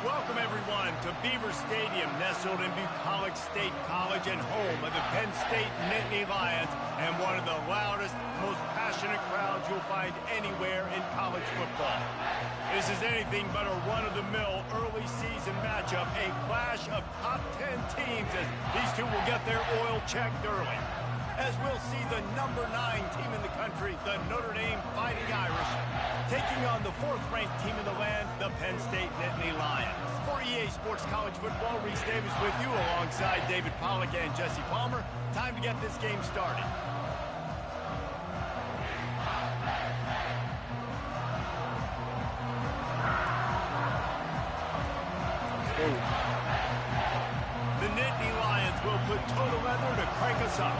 Welcome, everyone, to Beaver Stadium, nestled in Bucolic State College and home of the Penn State Nittany Lions, and one of the loudest, most passionate crowds you'll find anywhere in college football. This is anything but a run-of-the-mill early season matchup, a clash of top 10 teams as these two will get their oil checked early. As we'll see the number 9 team in the country, the Notre Dame Fighting Irish, taking on the 4th-ranked team in the land, the Penn State Nittany Lions. For EA Sports College Football, Reese Davis with you alongside David Pollack and Jesse Palmer. Time to get this game started. The Nittany Lions will put total leather to crank us up.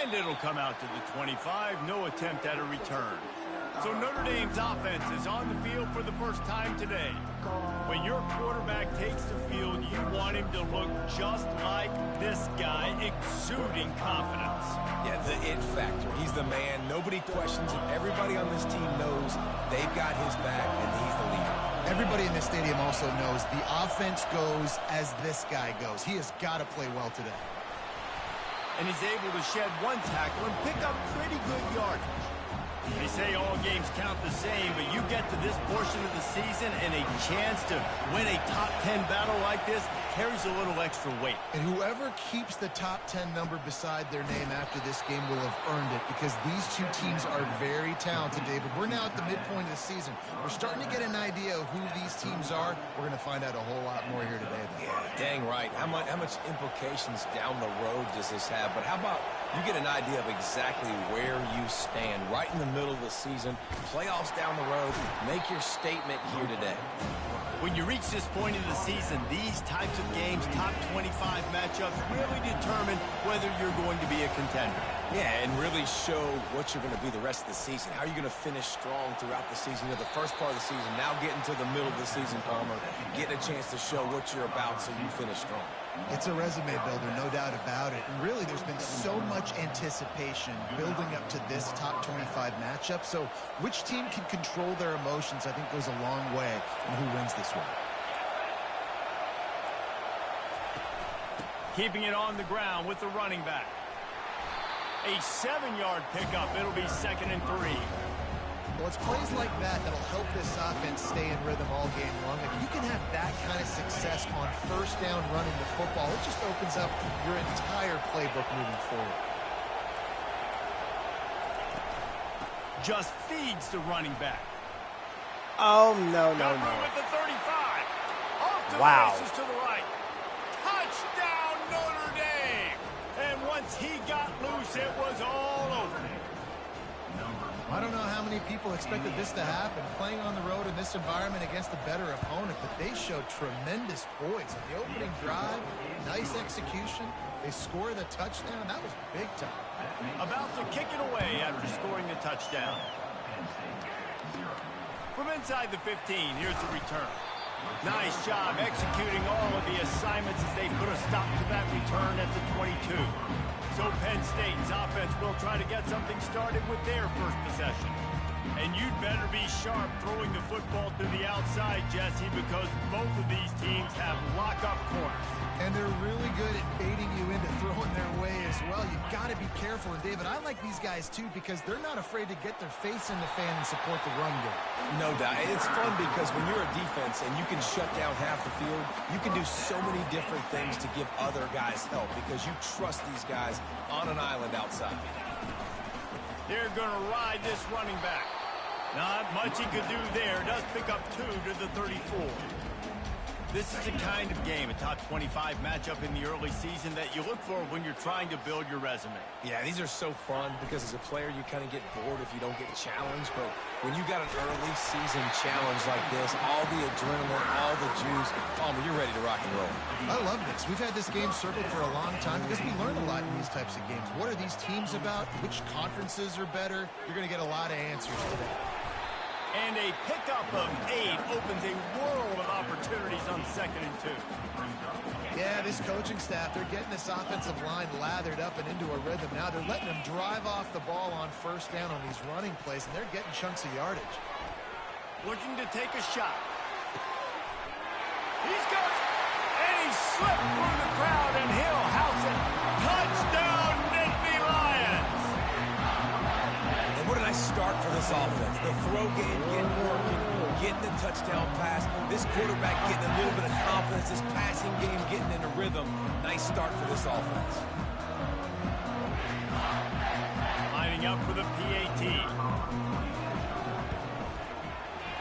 And it'll come out to the 25. No attempt at a return. So Notre Dame's offense is on the field for the first time today. When your quarterback takes the field, you want him to look just like this guy, exuding confidence. Yeah, the it factor. He's the man. Nobody questions it. Everybody on this team knows they've got his back, and he's the leader. Everybody in this stadium also knows the offense goes as this guy goes. He has got to play well today. And he's able to shed one tackle and pick up pretty good yardage. They say all games count the same, but you get to this portion of the season and a chance to win a top 10 battle like this carries a little extra weight. And whoever keeps the top 10 number beside their name after this game will have earned it, because these two teams are very talented, David. We're now at the midpoint of the season. We're starting to get an idea of who these teams are. We're going to find out a whole lot more here today, though. Yeah, dang right. How much implications down the road does this have? But how about you get an idea of exactly where you stand right in the middle of the season, playoffs down the road, make your statement here today. When you reach this point in the season, these types of games, top 25 matchups, really determine whether you're going to be a contender. Yeah, and really show what you're going to be the rest of the season. How are you going to finish strong throughout the season? You know, the first part of the season, now getting to the middle of the season, Palmer, getting a chance to show what you're about so you finish strong. It's a resume builder, no doubt about it. And really, there's been so much anticipation building up to this top 25 matchup. So which team can control their emotions, I think, goes a long way in who wins this one. Keeping it on the ground with the running back. A 7-yard pickup. It'll be 2nd and 3. Well, it's plays like that that'll help this offense stay in rhythm all game long. If you can have that kind of success on first down running the football, it just opens up your entire playbook moving forward. Just feeds the running back. Oh, no. With the 35. Off to the races to the right. Touchdown, Notre Dame. And once he got loose, it was all over. I don't know how many people expected this to happen, playing on the road in this environment against a better opponent, but they showed tremendous poise. On the opening drive, nice execution. They score the touchdown. That was big time. About to kick it away after scoring the touchdown. From inside the 15, here's the return. Nice job executing all of the assignments as they put a stop to that return at the 22. So Penn State's offense will try to get something started with their first possession. And you'd better be sharp throwing the football to the outside, Jesse, because both of these teams have lock-up corners. And they're really good at baiting you into throwing their way as well. You've got to be careful. And, David, I like these guys, too, because they're not afraid to get their face in the fan and support the run game. No doubt. It's fun because when you're a defense and you can shut down half the field, you can do so many different things to give other guys help because you trust these guys on an island outside. They're going to ride this running back. Not much he could do there. Does pick up 2 to the 34. This is the kind of game, a top 25 matchup in the early season that you look for when you're trying to build your resume. Yeah, these are so fun because as a player you kind of get bored if you don't get challenged, but when you got an early season challenge like this, all the adrenaline, all the juice, Palmer, you're ready to rock and roll. I love this. We've had this game circled for a long time because we learn a lot in these types of games. What are these teams about? Which conferences are better? You're going to get a lot of answers today. And a pickup of 8 opens a world of opportunities on 2nd and 2. Yeah, this coaching staff, they're getting this offensive line lathered up and into a rhythm. Now they're letting them drive off the ball on 1st down on these running plays, and they're getting chunks of yardage. Looking to take a shot. He's got it. And he slipped through the crowd, and he'll house it. Touchdown, Nittany Lions. And what a nice start for this offense. The throw game getting working, getting the touchdown pass. This quarterback getting a little bit of confidence. This passing game getting in a rhythm. Nice start for this offense. Lining up for the PAT.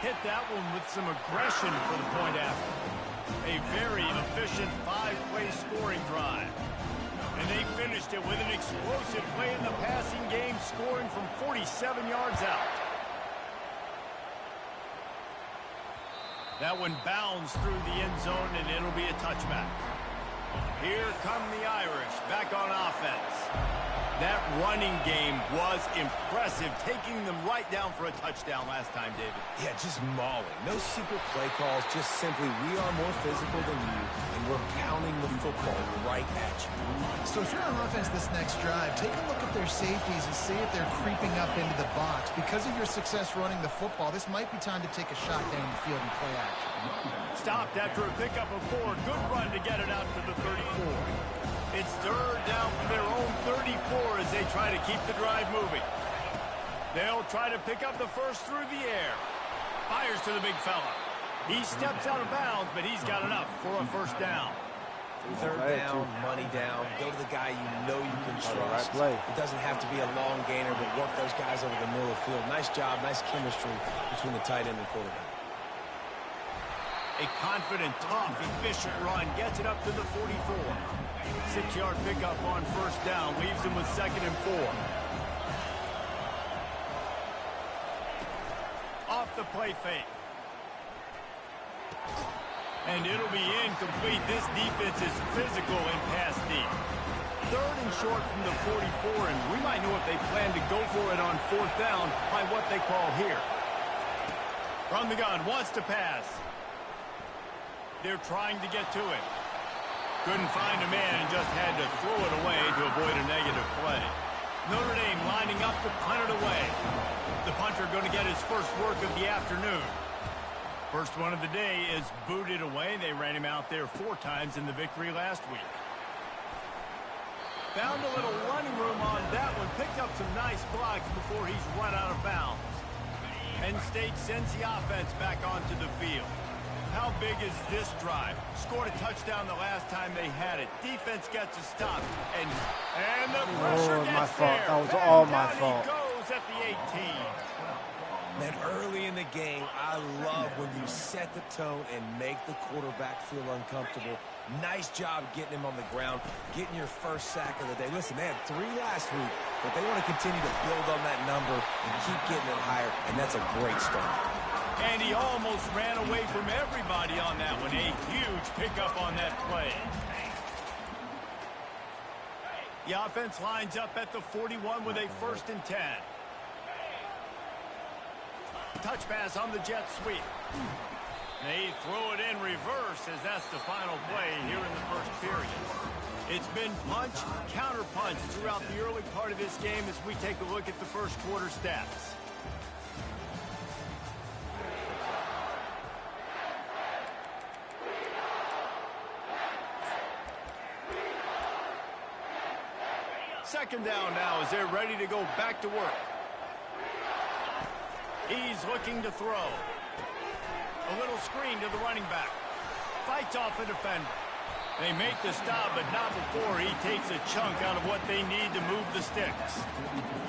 Hit that one with some aggression for the point after. A very efficient 5-play scoring drive. And they finished it with an explosive play in the passing game, scoring from 47 yards out. That one bounds through the end zone, and it'll be a touchback. Here come the Irish, back on offense. That running game was impressive, taking them right down for a touchdown last time, David. Yeah, just mauling. No secret play calls, just simply we are more physical than you, and we're pounding the football right at you. So if you're on offense this next drive, take a look at their safeties and see if they're creeping up into the box. Because of your success running the football, this might be time to take a shot down the field and play action. Stopped after a pickup of 4. Good run to get it out to the 34. It's 3rd down from their own 34 as they try to keep the drive moving. They'll try to pick up the first through the air. Fires to the big fella. He steps out of bounds, but he's got enough for a 1st down. 3rd down, money down. Go to the guy you know you can trust. It doesn't have to be a long gainer, but work those guys over the middle of the field. Nice job, nice chemistry between the tight end and quarterback. A confident, tough, efficient run gets it up to the 44. 6-yard pickup on 1st down, leaves him with 2nd and 4. Off the play fake. And it'll be incomplete. This defense is physical and pass deep. 3rd and short from the 44, and we might know if they plan to go for it on 4th down by what they call here. From the gun, wants to pass. They're trying to get to it. Couldn't find a man and just had to throw it away to avoid a negative play. Notre Dame lining up to punt it away. The punter going to get his first work of the afternoon. First one of the day is booted away. They ran him out there 4 times in the victory last week. Found a little running room on that one. Picked up some nice blocks before he's run out of bounds. Penn State sends the offense back onto the field. How big is this drive? Scored a touchdown the last time they had it. Defense gets a stop. And the pressure gets there. That was all my He fault. goes at the 18. Man, early in the game, I love when you set the tone and make the quarterback feel uncomfortable. Nice job getting him on the ground, getting your first sack of the day. Listen, they had 3 last week, but they want to continue to build on that number and keep getting it higher, and that's a great start. And he almost ran away from everybody on that one. A huge pickup on that play. The offense lines up at the 41 with a 1st and 10. Touch pass on the jet sweep. They throw it in reverse as that's the final play here in the 1st period. It's been punch, counter punch throughout the early part of this game as we take a look at the 1st quarter stats. Second down now as they're ready to go back to work. He's looking to throw. A little screen to the running back. Fights off a defender. They make the stop, but not before he takes a chunk out of what they need to move the sticks.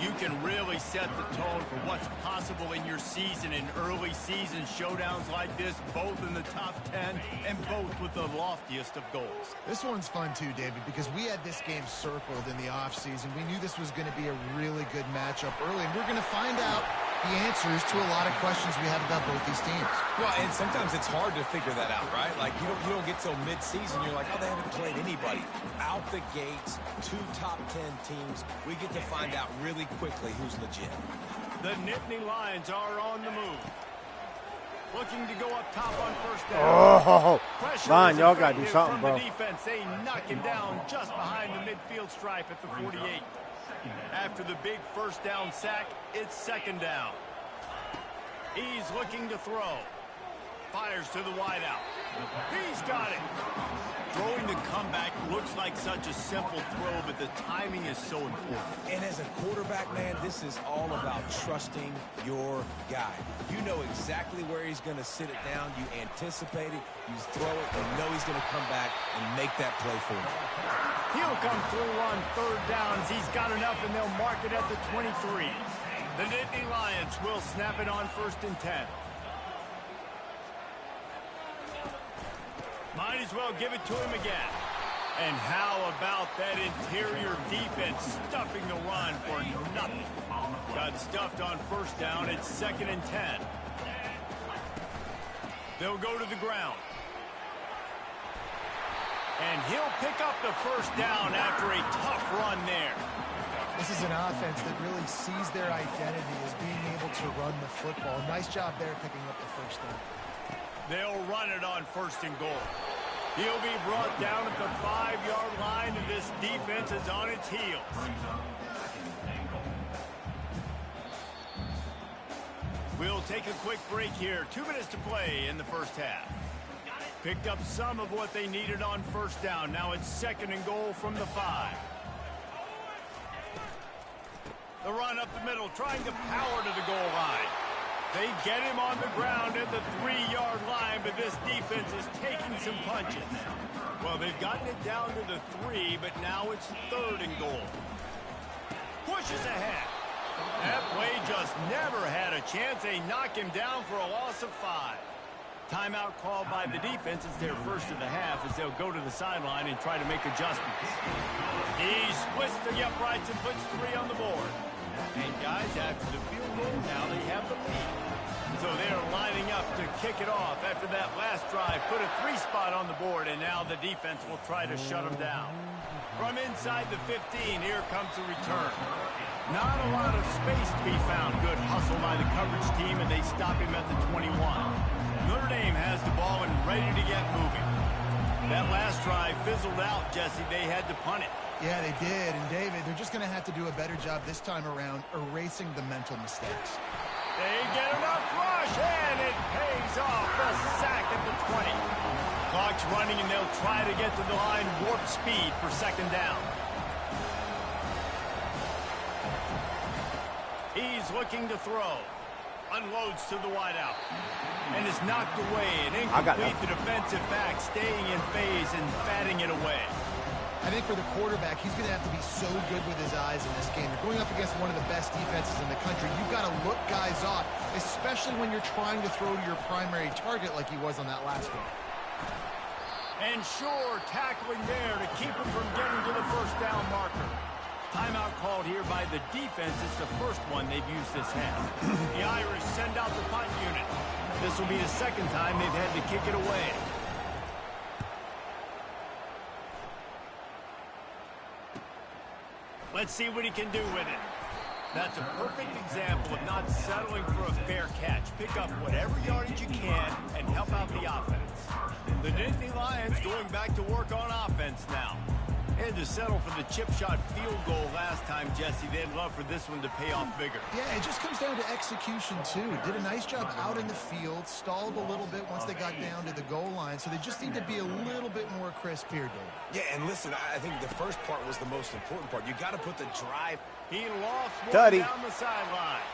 You can really set the tone for what's possible in your season in early season showdowns like this, both in the top 10 and both with the loftiest of goals. This one's fun too, David, because we had this game circled in the offseason. We knew this was going to be a really good matchup early, and we're going to find out the answers to a lot of questions we have about both these teams. Well, and sometimes it's hard to figure that out, right? Like, you don't get till mid-season, you're like, oh, they haven't played anybody. Out the gates, 2 top 10 teams. We get to find out really quickly who's legit. The Nittany Lions are on the move. Looking to go up top on first down. Oh, Pressure Line, is y'all got to do effective something, from bro. the defense. They knock him down just behind the midfield stripe at the 48. After the big first down sack, it's second down. He's looking to throw. Fires to the wideout. He's got it. Throwing the comeback looks like such a simple throw, but the timing is so important. And as a quarterback, man, this is all about trusting your guy. You know exactly where he's going to sit it down. You anticipate it. You throw it. You know he's going to come back and make that play for you. He'll come through on third downs. He's got enough, and they'll mark it at the 23. The Nittany Lions will snap it on 1st and 10. Might as well give it to him again. And how about that interior defense stuffing the run for nothing? Got stuffed on first down. It's 2nd and 10. They'll go to the ground. And he'll pick up the first down after a tough run there. This is an offense that really sees their identity as being able to run the football. Nice job there picking up the first down. They'll run it on 1st and goal. He'll be brought down at the 5-yard line, and this defense is on its heels. We'll take a quick break here. 2 minutes to play in the first half. Picked up some of what they needed on first down. Now it's 2nd and goal from the 5. The run up the middle, trying to power to the goal line. They get him on the ground at the 3-yard line, but this defense is taking some punches. Well, they've gotten it down to the 3, but now it's 3rd and goal. Pushes ahead. That play just never had a chance. They knock him down for a loss of 5. Timeout called by the defense. It's their first of the half as they'll go to the sideline and try to make adjustments. He splits the uprights and puts 3 on the board. And guys, after the field goal, now they have the lead. So they're lining up to kick it off after that last drive. Put a 3 spot on the board, and now the defense will try to shut them down. From inside the 15, here comes the return. Not a lot of space to be found. Good hustle by the coverage team, and they stop him at the 21. Notre Dame has the ball and ready to get moving. That last drive fizzled out, Jesse. They had to punt it. Yeah, they did. And, David, they're just going to have to do a better job this time around erasing the mental mistakes. They get enough rush, and it pays off. The sack at the 20. Clock's running, and they'll try to get to the line warp speed for 2nd down. He's looking to throw. Unloads to the wideout. And is knocked away. And incomplete. The defensive back staying in phase and batting it away. I think for the quarterback, he's going to have to be so good with his eyes in this game. You're going up against one of the best defenses in the country. You've got to look guys off, especially when you're trying to throw to your primary target like he was on that last one. And sure, tackling there to keep him from getting to the first down marker. Timeout called here by the defense. It's the first one they've used this half. The Irish send out the punt unit. This will be the 2nd time they've had to kick it away. Let's see what he can do with it. That's a perfect example of not settling for a fair catch. Pick up whatever yardage you can and help out the offense. The Nittany Lions going back to work on offense now. They had to settle for the chip shot field goal last time, Jesse. They'd love for this one to pay off bigger. Yeah, it just comes down to execution, too. Did a nice job out in the field, stalled a little bit once they got down to the goal line, so they just need to be a little bit more crisp here, Dave. Yeah, and listen, I think the first part was the most important part. You got to put the drive. He lost one Duddy. down the sideline.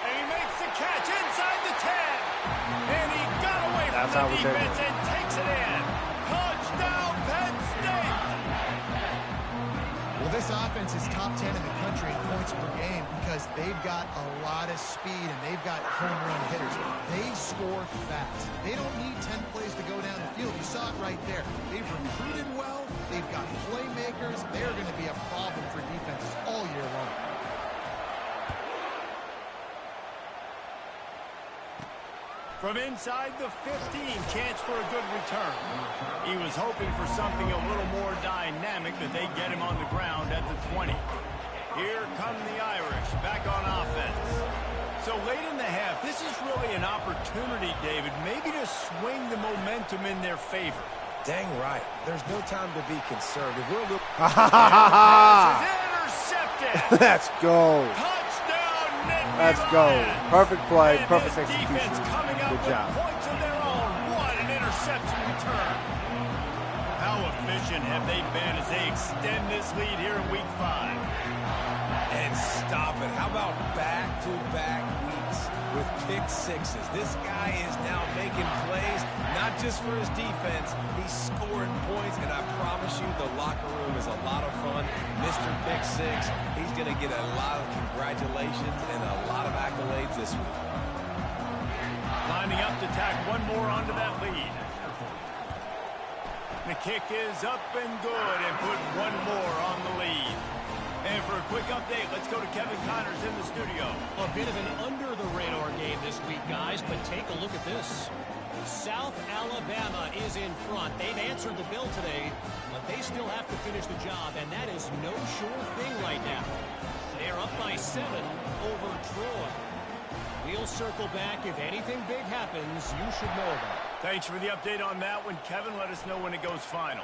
And he makes the catch inside the 10. And he got away from the defense and takes it in. Touchdown, Penn State! Well, this offense is top 10 in the country in points per game because they've got a lot of speed and they've got home run hitters. They score fast. They don't need 10 plays to go down the field. You saw it right there. They've recruited well. They've got playmakers. They're going to be a problem for defenses all year long. From inside the 15, chance for a good return. He was hoping for something a little more dynamic, but they get him on the ground at the 20. Here come the Irish, back on offense. So late in the half, this is really an opportunity, David, maybe to swing the momentum in their favor. Dang right. There's no time to be conservative. We're a little... Intercepted. Let's go. Touchdown, Nittany Let's go. Lions. Perfect play, And perfect this execution. defense coming up Good with job. points of their own. What an interception return. How efficient have they been as they extend this lead here in Week 5? And stop it. How about back-to-back weeks with pick sixes? This guy is now making plays, not just for his defense. He's scoring points, and I promise you the locker room is a lot of fun. Mr. Pick Six, he's going to get a lot of congratulations and a lot of accolades this week. Lining up to tack one more onto that lead. The kick is up and good and put one more on the lead. And for a quick update, let's go to Kevin Connors in the studio. A bit of an under-the-radar game this week, guys, but take a look at this. South Alabama is in front. They've answered the bell today, but they still have to finish the job, and that is no sure thing right now. They're up by 7 over Troy. We'll circle back. If anything big happens, you should know about it. Thanks for the update on that one, Kevin. Let us know when it goes final.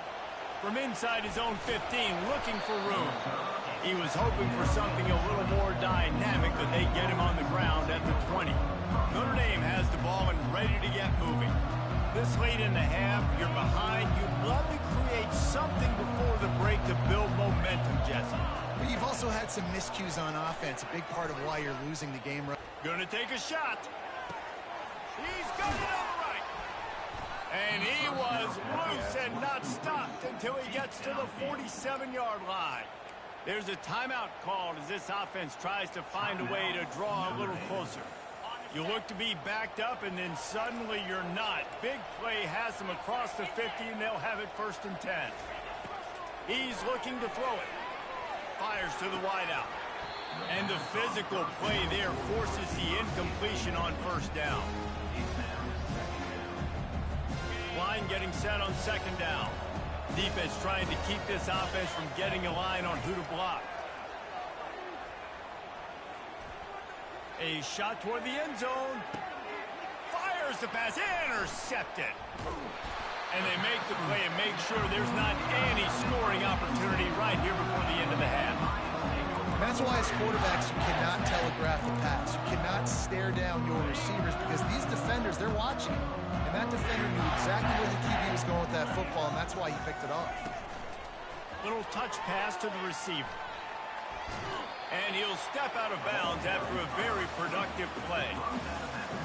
From inside his own 15, looking for room. He was hoping for something a little more dynamic, but they get him on the ground at the 20. Notre Dame has the ball and ready to get moving. This late in the half, you're behind. You'd love to create something before the break to build momentum, Jesse. But you've also had some miscues on offense, a big part of why you're losing the game. Gonna take a shot. He's got it on the right. And he was loose and not stopped until he gets to the 47-yard line. There's a timeout called as this offense tries to find a way to draw a little closer. You look to be backed up, and then suddenly you're not. Big play has them across the 50, and they'll have it 1st and 10. He's looking to throw it. Fires to the wideout. And the physical play there forces the incompletion on 1st down. Line getting set on 2nd down. Defense trying to keep this offense from getting a line on who to block. A shot toward the end zone. Fires the pass. Intercepted. And they make the play and make sure there's not any scoring opportunity right here before the end of the half. And that's why as quarterbacks, you cannot telegraph the pass. You cannot stare down your receivers because these defenders, they're watching it. And that defender knew exactly where the QB was going with that football, and that's why he picked it off. Little touch pass to the receiver. And he'll step out of bounds after a very productive play.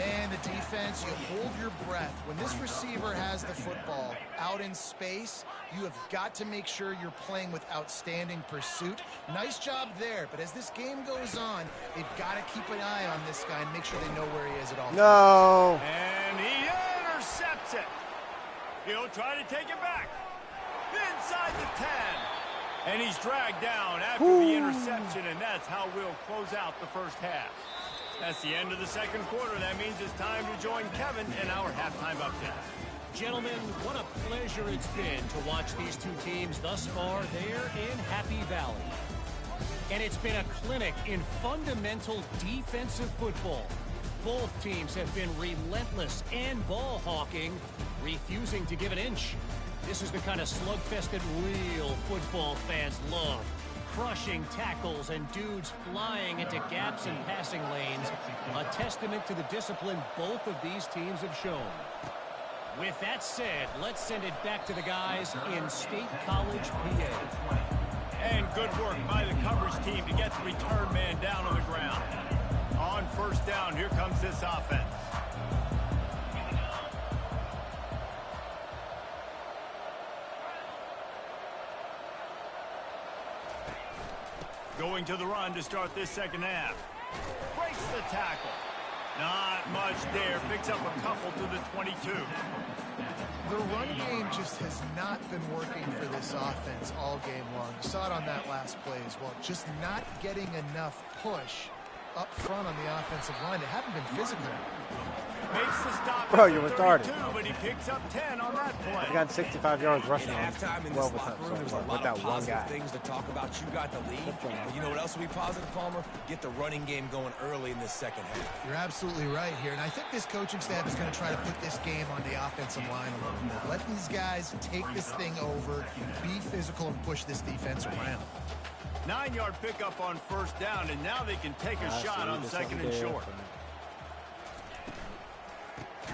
And the defense, you hold your breath. When this receiver has the football out in space, you have got to make sure you're playing with outstanding pursuit. Nice job there, but as this game goes on, they've got to keep an eye on this guy and make sure they know where he is at all times. No. And he intercepts it. He'll try to take it back. Inside the 10. And he's dragged down after the interception, and that's how we'll close out the 1st half. That's the end of the 2nd quarter. That means it's time to join Kevin in our halftime update. Gentlemen, what a pleasure it's been to watch these two teams thus far there in Happy Valley. And it's been a clinic in fundamental defensive football. Both teams have been relentless and ball hawking, refusing to give an inch. This is the kind of slugfest that real football fans love. Crushing tackles and dudes flying into gaps and passing lanes. A testament to the discipline both of these teams have shown. With that said, let's send it back to the guys in State College, PA. And good work by the coverage team to get the return man down on the ground. On 1st down, here comes this offense. Going to the run to start this 2nd half. Breaks the tackle. Not much there. Picks up a couple to the 22. The run game just has not been working for this offense all game long. You saw it on that last play as well. Just not getting enough push up front on the offensive line. They haven't been physical. Makes the stop. Bro, you're retarded. But he picks up 10 on that play. He got 65 yards rushing In on halftime in 12 this locker attempts room, there was so a far lot with that of one positive guy. things to talk about. You got the lead. But you know what else would be positive, Palmer? Get the running game going early in this second half. You're absolutely right here, and I think this coaching staff is going to try to put this game on the offensive line a little bit. Let these guys take this thing over, be physical, and push this defense around. 9-yard pickup on first down, and now they can take a shot on second and short.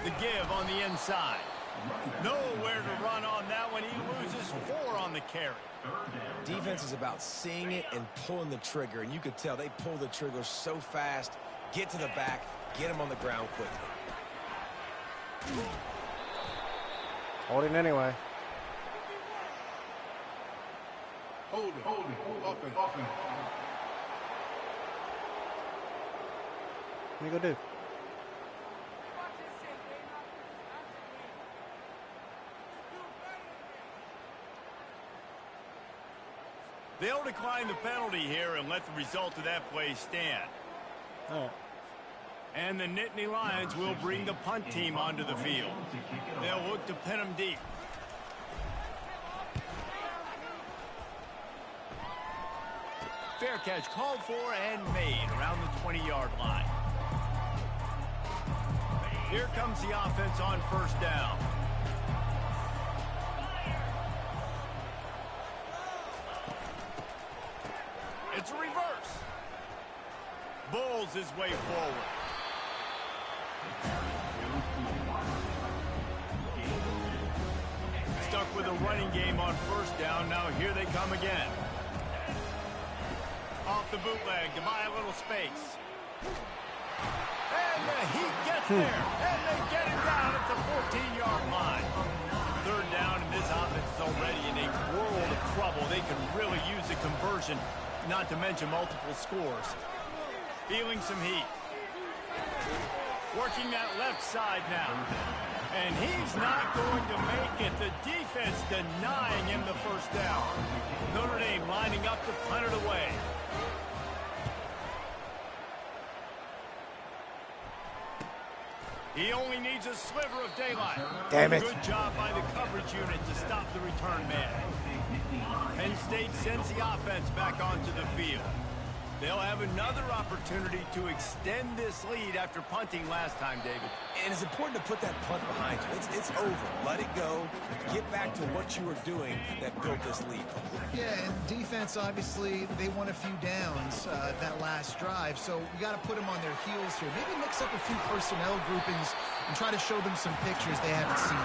The give on the inside. Nowhere to run on that one. He loses 4 on the carry. Defense is about seeing it and pulling the trigger, and you could tell they pull the trigger so fast, get to the back, get him on the ground quickly. Holding anyway. Hold it. Offense. What are you going to do? They'll decline the penalty here and let the result of that play stand. All right. And the Nittany Lions will bring the punt team onto the field. They'll look to pin them deep. Fair catch called for and made around the 20-yard line. Here comes the offense on first down. It's a reverse. Bulls his way forward. Stuck with a running game on first down. Now here they come again. Off the bootleg to buy a little space. And the Heat gets there. And they get it down at the 14-yard line. Third down, and this offense is already in a world of trouble. They can really use a conversion, not to mention multiple scores. Feeling some heat. Working that left side now. And he's not going to make it. The defense denying him the first down. Notre Dame lining up to punt it away. He only needs a sliver of daylight. Damn it. Good job by the coverage unit to stop the return man. Penn State sends the offense back onto the field. They'll have another opportunity to extend this lead after punting last time, David. And it's important to put that punt behind you. It's over. Let it go. Get back to what you were doing that built this lead. Yeah, and defense, obviously, they won a few downs that last drive, so we got to put them on their heels here. Maybe mix up a few personnel groupings and try to show them some pictures they haven't seen.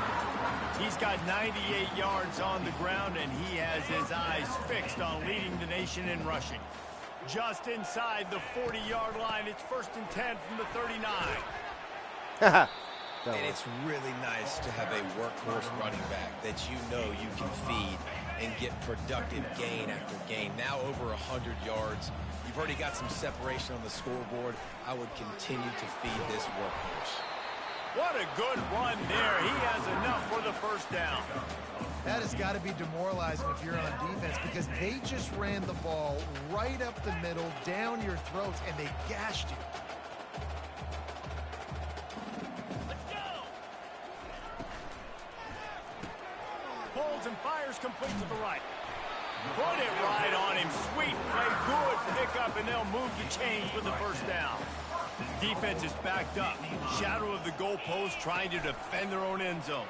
He's got 98 yards on the ground, and he has his eyes fixed on leading the nation in rushing. Just inside the 40-yard line. It's 1st and 10 from the 39. And it's really nice to have a workhorse running back that you know you can feed and get productive gain after gain. Now over 100 yards. You've already got some separation on the scoreboard. I would continue to feed this workhorse. What a good run there. He has enough for the first down. That has got to be demoralizing if you're on defense because they just ran the ball right up the middle, down your throats, and they gashed you. Let's go. Pulls and fires complete to the right. Put it right on him. Sweet play. Good pickup, and they'll move the chains with the first down. Defense is backed up. Shadow of the goalpost trying to defend their own end zone.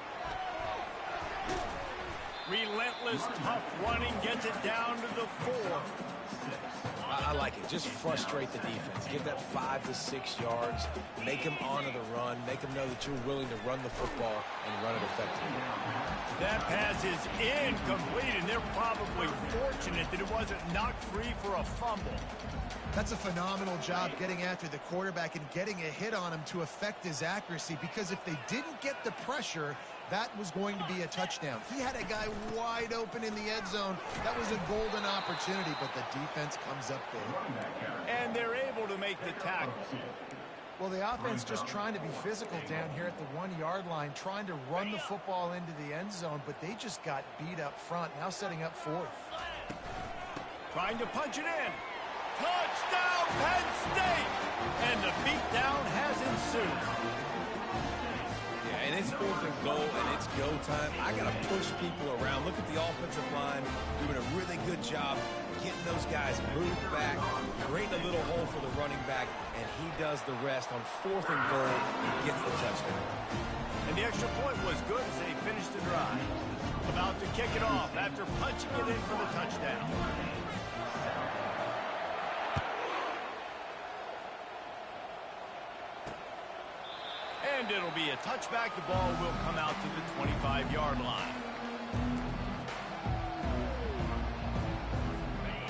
Relentless, tough running gets it down to the 4. I like it. Just frustrate the defense. Give that 5 to 6 yards. Make them honor the run. Make them know that you're willing to run the football and run it effectively. That pass is incomplete, and they're probably fortunate that it wasn't knocked free for a fumble. That's a phenomenal job getting after the quarterback and getting a hit on him to affect his accuracy, because if they didn't get the pressure, that was going to be a touchdown. He had a guy wide open in the end zone. That was a golden opportunity, but the defense comes up big. And they're able to make the tackle. Well, the offense just trying to be physical down here at the 1-yard line, trying to run the football into the end zone, but they just got beat up front, now setting up 4th. Trying to punch it in. Touchdown, Penn State! And the beatdown has ensued. and it's 4th and goal, and it's go time. I got to push people around. Look at the offensive line doing a really good job getting those guys moved back, creating a little hole for the running back, and he does the rest on 4th and goal and gets the touchdown. And the extra point was good as they finished the drive. About to kick it off after punching it in for the touchdown. And it'll be a touchback. The ball will come out to the 25-yard line.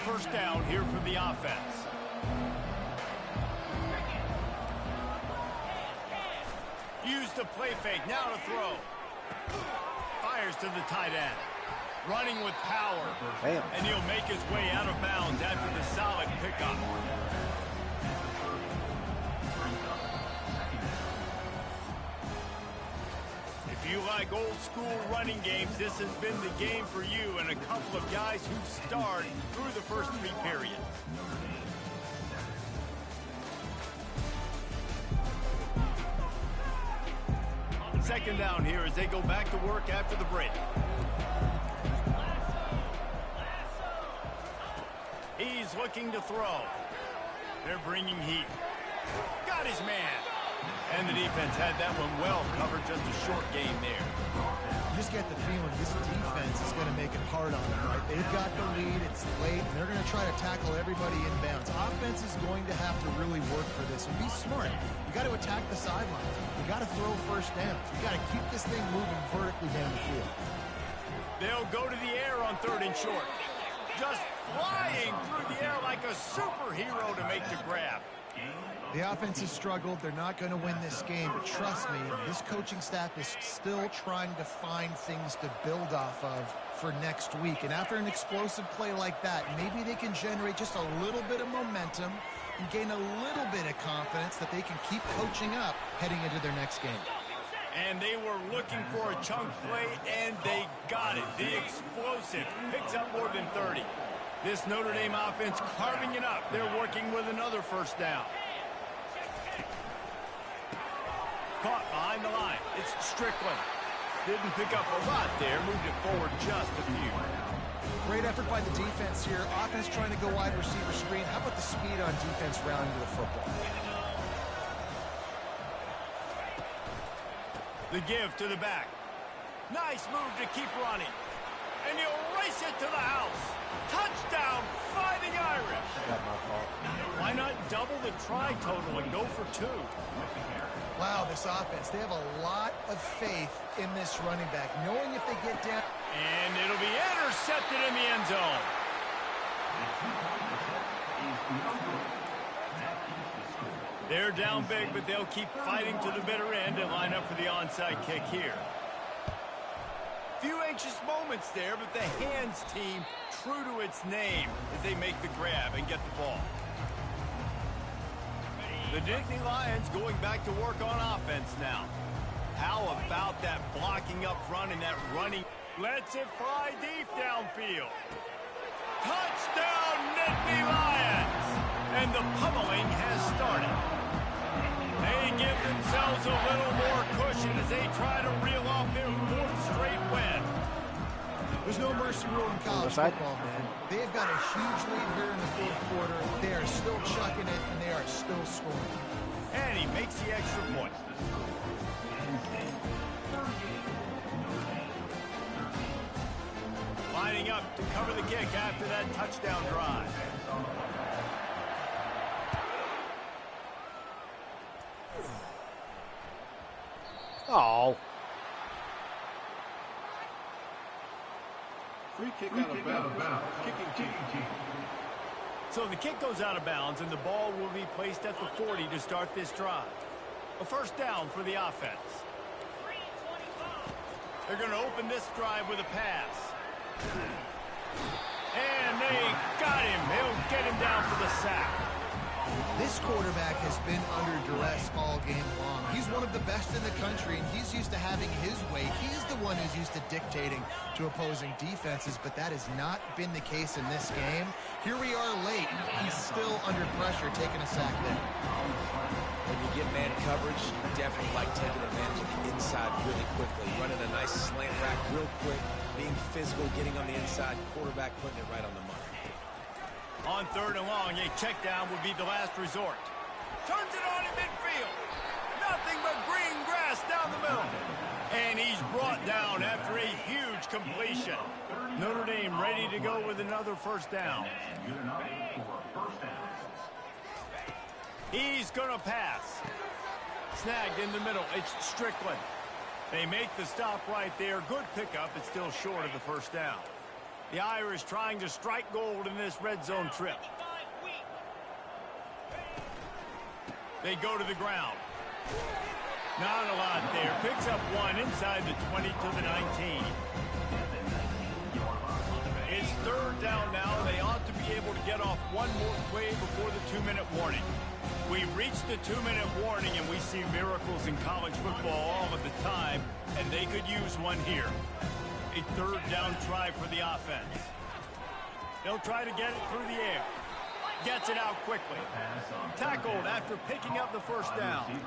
First down here for the offense. Use the play fake. Now to throw. Fires to the tight end. Running with power. Damn. And he'll make his way out of bounds after the solid pickup. If you like old school running games, this has been the game for you and a couple of guys who starred through the first 3 periods. Second down here as they go back to work after the break. He's looking to throw. They're bringing heat. Got his man. And the defense had that one well covered, just a short game there. You just get the feeling this defense is going to make it hard on them, right? They've got the lead, it's late, and they're going to try to tackle everybody inbounds. Offense is going to have to really work for this and be smart. You got to attack the sidelines. You got to throw first downs. You got to keep this thing moving vertically down the field. They'll go to the air on 3rd and short. Just flying through the air like a superhero to make the grab. The offense has struggled. They're not going to win this game, but trust me, this coaching staff is still trying to find things to build off of for next week. And after an explosive play like that, maybe they can generate just a little bit of momentum and gain a little bit of confidence that they can keep coaching up heading into their next game. And they were looking for a chunk play, and they got it. The explosive picks up more than 30. This Notre Dame offense carving it up. They're working with another first down. Caught behind the line. It's Strickland. Didn't pick up a lot there. Moved it forward just a few. Great effort by the defense here. Offense trying to go wide receiver screen. How about the speed on defense rounding to the football? The give to the back. Nice move to keep running. And he'll race it to the house. Touchdown, Fighting Irish. That's my fault. Why not double the try total and go for 2? Wow, this offense, they have a lot of faith in this running back, knowing if they get down. And it'll be intercepted in the end zone. They're down big, but they'll keep fighting to the bitter end and line up for the onside kick here. Few anxious moments there, but the hands team true to its name as they make the grab and get the ball. The Nittany Lions going back to work on offense now. How about that blocking up front and that running? Lets it fly deep downfield. Touchdown, Nittany Lions! And the pummeling has started. They give themselves a little more cushion as they try to reel off their 4th straight win. There's no mercy rule in college football, man. They've got a huge lead here in the 4th quarter. They are still chucking it, and they are still scoring. And he makes the extra point. Lining up to cover the kick after that touchdown drive. Oh. Free kick out of bounds. Kicking team. So the kick goes out of bounds, and the ball will be placed at the 40 to start this drive. A first down for the offense. They're going to open this drive with a pass. And they got him. They'll get him down for the sack. This quarterback has been under duress all game long. He's one of the best in the country, and he's used to having his way. He's the one who's used to dictating to opposing defenses, but that has not been the case in this game. Here we are late. He's still under pressure, taking a sack there. When you get man coverage, you definitely like taking advantage of the inside really quickly. Running a nice slant rack real quick, being physical, getting on the inside, quarterback putting it right on the money. On 3rd and long, a check down would be the last resort. Turns it on in midfield. Nothing but green grass down the middle. And he's brought down after a huge completion. Notre Dame ready to go with another first down. He's going to pass. Snagged in the middle. It's Strickland. They make the stop right there. Good pickup. It's still short of the first down. The Irish trying to strike gold in this red zone trip. They go to the ground. Not a lot there. Picks up one inside the 20 to the 19. It's 3rd down now. They ought to be able to get off one more play before the 2-minute warning. We've reached the 2-minute warning, and we see miracles in college football all of the time, and they could use one here. A 3rd down try for the offense. They'll try to get it through the air. Gets it out quickly. Tackled after picking up the first down.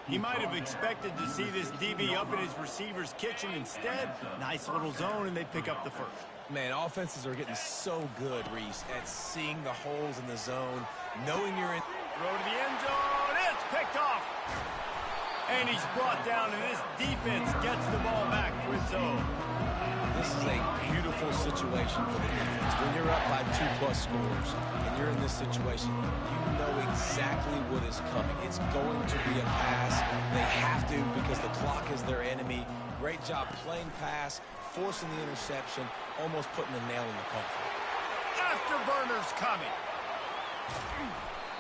He might have expected to see this DB up in his receiver's kitchen. Instead, nice little zone, and they pick up the first. Man, offenses are getting so good, Reese, at seeing the holes in the zone, knowing you're in. Throw to the end zone. It's picked off. And he's brought down, and this defense gets the ball back for its own. This is a beautiful situation for the defense. When you're up by 2+ scores and you're in this situation, you know exactly what is coming. It's going to be a pass. They have to because the clock is their enemy. Great job playing pass, forcing the interception, almost putting the nail in the coffin. Afterburners coming.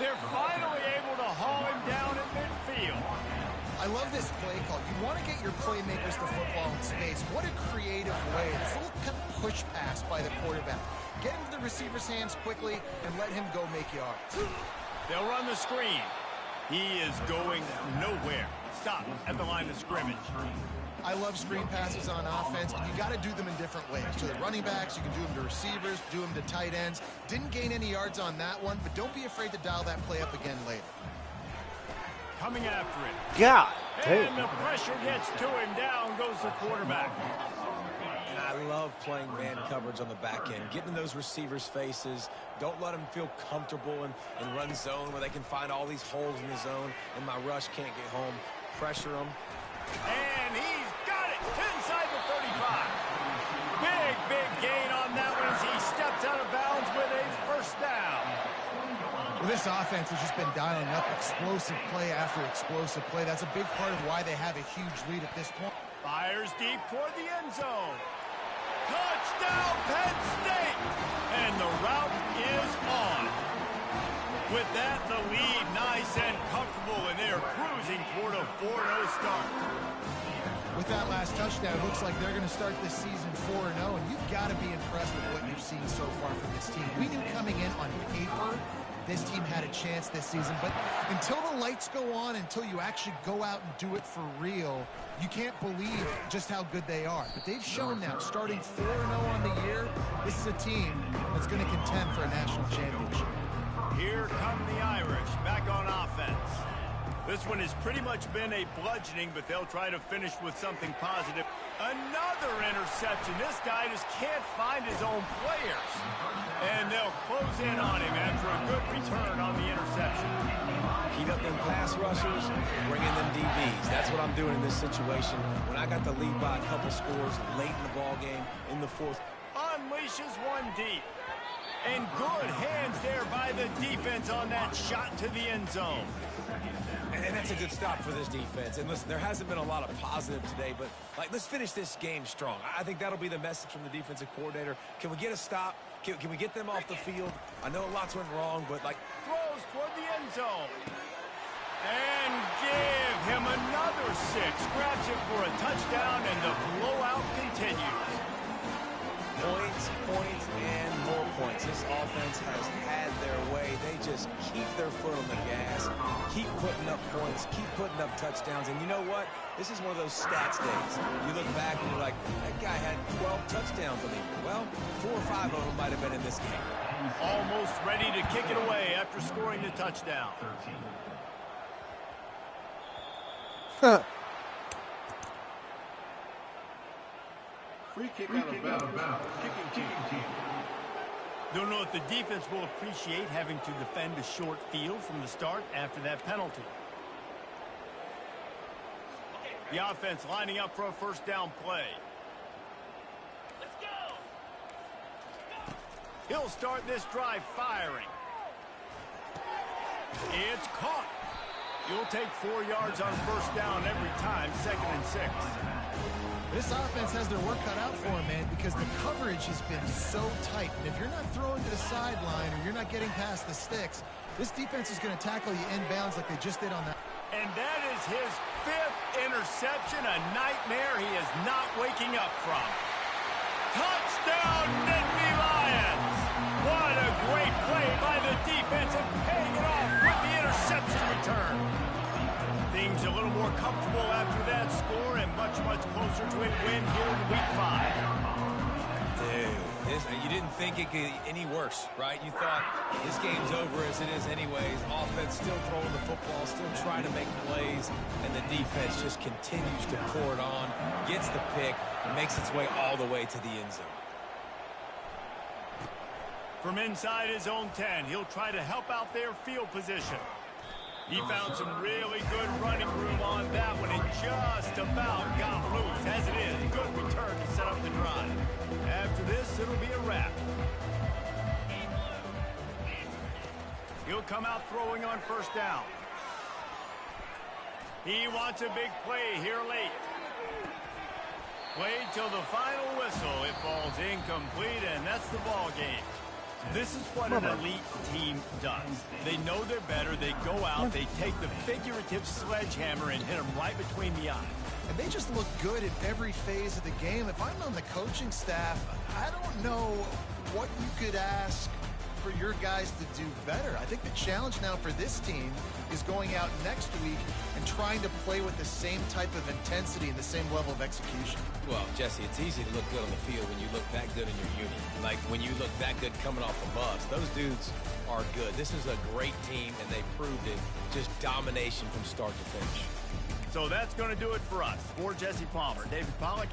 They're finally able to haul him down in midfield. I love this play call. You want to get your playmakers the football in space. What a creative way. This little kind of push pass by the quarterback. Get into the receiver's hands quickly and let him go make yards. They'll run the screen. He is going nowhere. Stop at the line of scrimmage. I love screen passes on offense, and you got to do them in different ways. To the running backs, you can do them to receivers, do them to tight ends. Didn't gain any yards on that one, but don't be afraid to dial that play up again later. Coming after it. God And damn. the pressure gets to him. Down goes the quarterback. And I love playing man coverage on the back end, getting in those receivers' faces. Don't let them feel comfortable in run zone where they can find all these holes in the zone and my rush can't get home. Pressure them. And he's got it inside the 35. Big gain on that one as he steps out of bounds with a first down. Well, this offense has just been dialing up explosive play after explosive play. That's a big part of why they have a huge lead at this point. Fires deep toward the end zone. Touchdown, Penn State! And the route is on. With that, the lead nice and comfortable, and they're cruising toward a 4-0 start. With that last touchdown, it looks like they're going to start this season 4-0, and you've got to be impressed with what you've seen so far from this team. We knew coming in on paper this team had a chance this season, but until the lights go on, until you actually go out and do it for real, you can't believe just how good they are. But they've shown now, starting 4-0 on the year, this is a team that's going to contend for a national championship. Here come the Irish back on offense. This one has pretty much been a bludgeoning, but they'll try to finish with something positive. Another interception. This guy just can't find his own players. And they'll close in on him after a good return on the interception. Heat up them pass rushers, bring in them DBs. That's what I'm doing in this situation. When I got the lead by a couple scores late in the ball game in the fourth. Unleashes one deep. And good hands there by the defense on that shot to the end zone. And that's a good stop for this defense. And listen, there hasn't been a lot of positive today, but let's finish this game strong. I think that'll be the message from the defensive coordinator. Can we get a stop? Can we get them off the field? I know lots went wrong, but throws toward the end zone. And give him another 6. Grabs it for a touchdown, and the blowout continues. Points, and more points. This offense has had their way. They just just keep their foot on the gas, keep putting up points, keep putting up touchdowns. And you know what? This is one of those stats days. You look back and you're like, that guy had 12 touchdowns. I mean, well, 4 or 5 of them might have been in this game. Almost ready to kick it away after scoring the touchdown. Free kick out of bounds. Kicking team. Don't know if the defense will appreciate having to defend a short field from the start after that penalty. The offense lining up for a first down play. Let's go! He'll start this drive firing. It's caught. You'll take 4 yards on first down every time, 2nd and 6. This offense has their work cut out for them, man, because the coverage has been so tight. And if you're not throwing to the sideline or you're not getting past the sticks, this defense is going to tackle you inbounds like they just did on that. And that is his 5th interception, a nightmare he is not waking up from. Touchdown, Nittany Lions! What a great play by the defense and paying it off with the interception return. Things a little more comfortable after that score and much, much closer to a win here in Week 5. Dude, you didn't think it could get any worse, right? You thought this game's over as it is anyways. Offense still throwing the football, still trying to make plays, and the defense just continues to pour it on, gets the pick, and makes its way all the way to the end zone. From inside his own 10, he'll try to help out their field position. He found some really good running room on that one and just about got loose. As it is, good return to set up the drive. After this, it'll be a wrap. He'll come out throwing on first down. He wants a big play here late. Played till the final whistle. It falls incomplete, and that's the ball game. This is what an elite team does. They know they're better. They go out. They take the figurative sledgehammer and hit them right between the eyes. And they just look good in every phase of the game. If I'm on the coaching staff, I don't know what you could ask for your guys to do better. I think the challenge now for this team is going out next week and trying to play with the same type of intensity and the same level of execution. Well, Jesse, it's easy to look good on the field when you look that good in your unit. Like when you look that good coming off the bus. Those dudes are good. This is a great team, and they proved it. Just domination from start to finish. So that's going to do it for us. For Jesse Palmer, David Pollack.